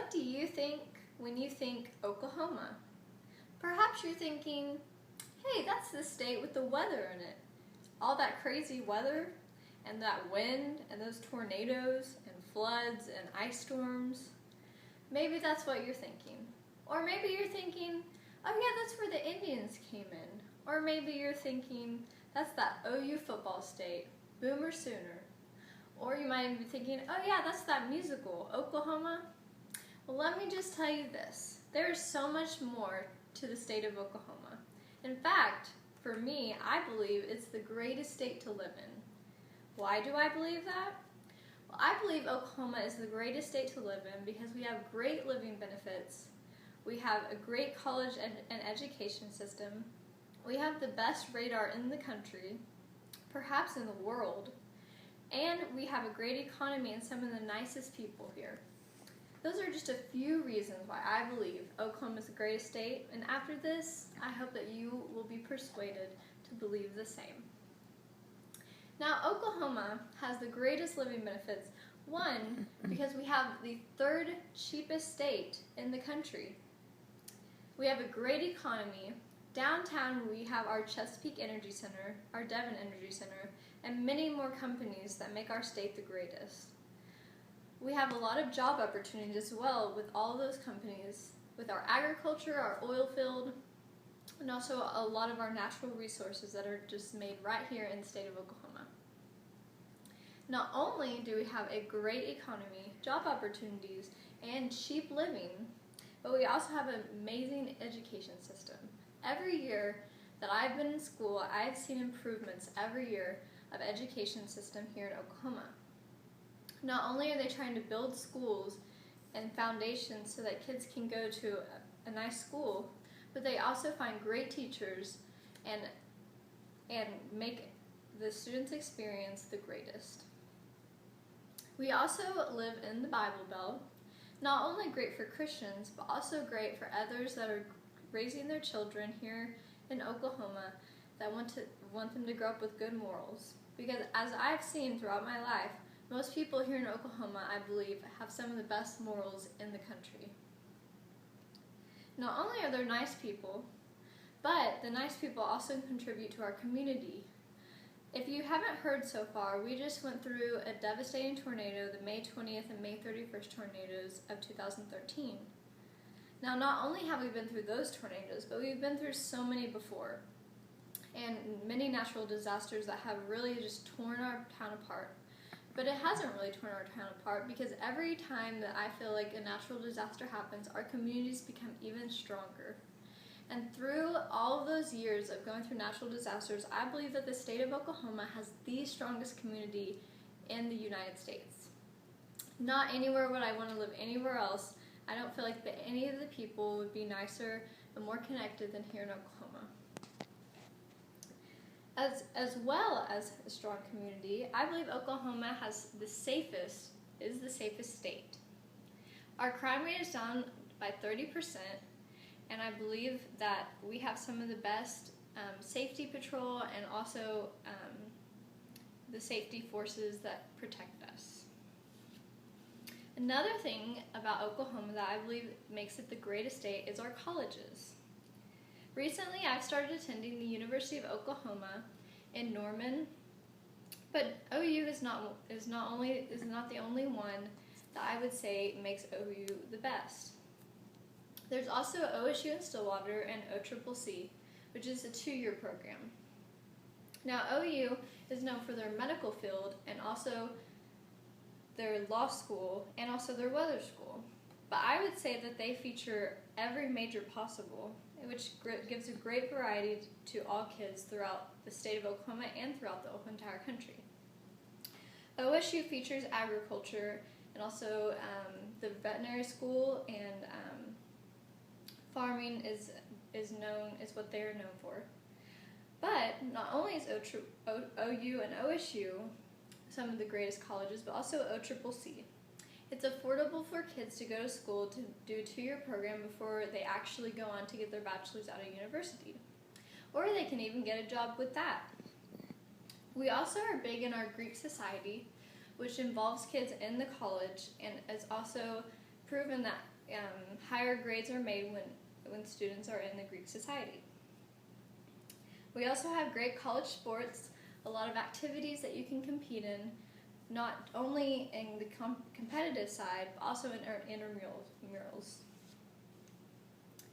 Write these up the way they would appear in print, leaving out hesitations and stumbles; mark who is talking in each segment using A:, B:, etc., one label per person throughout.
A: What do you think when you think Oklahoma? Perhaps you're thinking, hey, that's the state with the weather in it. All that crazy weather and that wind and those tornadoes and floods and ice storms. Maybe that's what you're thinking. Or maybe you're thinking, oh yeah, that's where the Indians came in. Or maybe you're thinking, that's that OU football state, Boomer Sooner. Or you might even be thinking, oh yeah, that's that musical, Oklahoma. Well, let me just tell you this. There is so much more to the state of Oklahoma. In fact, for me, I believe it's the greatest state to live in. Why do I believe that? Well, I believe Oklahoma is the greatest state to live in because we have great living benefits. We have a great college and education system. We have the best radar in the country, perhaps in the world. And we have a great economy and some of the nicest people here. Those are just a few reasons why I believe Oklahoma is the greatest state, and after this, I hope that you will be persuaded to believe the same. Now, Oklahoma has the greatest living benefits, one, because we have the third cheapest state in the country. We have a great economy. Downtown, we have our Chesapeake Energy Center, our Devon Energy Center, and many more companies that make our state the greatest. We have a lot of job opportunities as well with all of those companies, with our agriculture, our oil field, and also a lot of our natural resources that are just made right here in the state of Oklahoma. Not only do we have a great economy, job opportunities, and cheap living, but we also have an amazing education system. Every year that I've been in school, I've seen improvements every year of education system here in Oklahoma. Not only are they trying to build schools and foundations so that kids can go to a nice school, but they also find great teachers and make the students' experience the greatest. We also live in the Bible Belt, not only great for Christians, but also great for others that are raising their children here in Oklahoma that want them to grow up with good morals. Because as I've seen throughout my life, most people here in Oklahoma, I believe, have some of the best morals in the country. Not only are there nice people, but the nice people also contribute to our community. If you haven't heard so far, we just went through a devastating tornado, the May 20th and May 31st tornadoes of 2013. Now, not only have we been through those tornadoes, but we've been through so many before, and many natural disasters that have really just torn our town apart. But it hasn't really torn our town apart because every time that I feel like a natural disaster happens, our communities become even stronger. And through all of those years of going through natural disasters, I believe that the state of Oklahoma has the strongest community in the United States. Not anywhere would I want to live anywhere else. I don't feel like that any of the people would be nicer and more connected than here in Oklahoma. As well as a strong community, I believe Oklahoma is the safest state. Our crime rate is down by 30%, and I believe that we have some of the best safety patrol and also the safety forces that protect us. Another thing about Oklahoma that I believe makes it the greatest state is our colleges. Recently, I've started attending the University of Oklahoma in Norman, but OU is not the only one that I would say makes OU the best. There's also OSU in Stillwater and OCCC, which is a 2-year program. Now, OU is known for their medical field and also their law school and also their weather school. But I would say that they feature every major possible, which gives a great variety to all kids throughout the state of Oklahoma and throughout the entire country. OSU features agriculture and also the veterinary school, and farming is what they're known for. But not only is OU and OSU some of the greatest colleges, but also OCCC. It's affordable for kids to go to school to do a 2-year program before they actually go on to get their bachelor's out of university. Or they can even get a job with that. We also are big in our Greek society, which involves kids in the college and is also proven that higher grades are made when students are in the Greek society. We also have great college sports, a lot of activities that you can compete in, not only in the competitive side, but also in intramurals.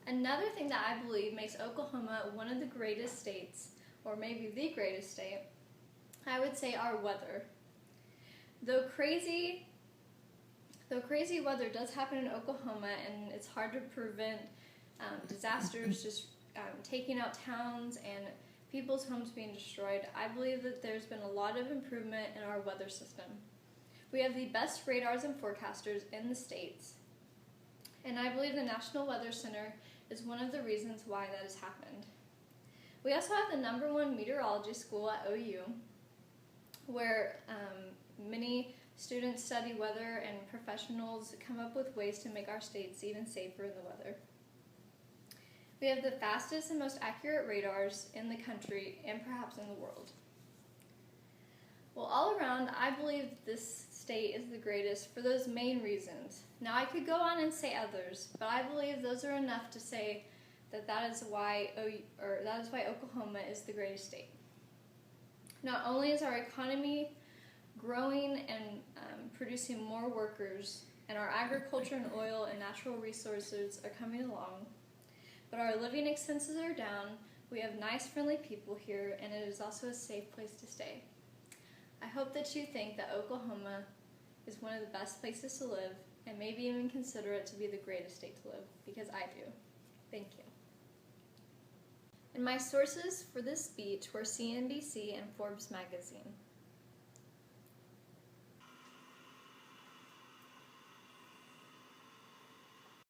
A: Another thing that I believe makes Oklahoma one of the greatest states, or maybe the greatest state, I would say our weather. Though crazy weather does happen in Oklahoma, and it's hard to prevent disasters just taking out towns and people's homes being destroyed, I believe that there's been a lot of improvement in our weather system. We have the best radars and forecasters in the states, and I believe the National Weather Center is one of the reasons why that has happened. We also have the #1 meteorology school at OU, where many students study weather and professionals come up with ways to make our states even safer in the weather. We have the fastest and most accurate radars in the country and perhaps in the world. Well, all around, I believe this state is the greatest for those main reasons. Now, I could go on and say others, but I believe those are enough to say that is why Oklahoma is the greatest state. Not only is our economy growing and producing more workers, and our agriculture and oil and natural resources are coming along, but our living expenses are down, we have nice, friendly people here, and it is also a safe place to stay. I hope that you think that Oklahoma is one of the best places to live, and maybe even consider it to be the greatest state to live, because I do. Thank you. And my sources for this speech were CNBC and Forbes magazine.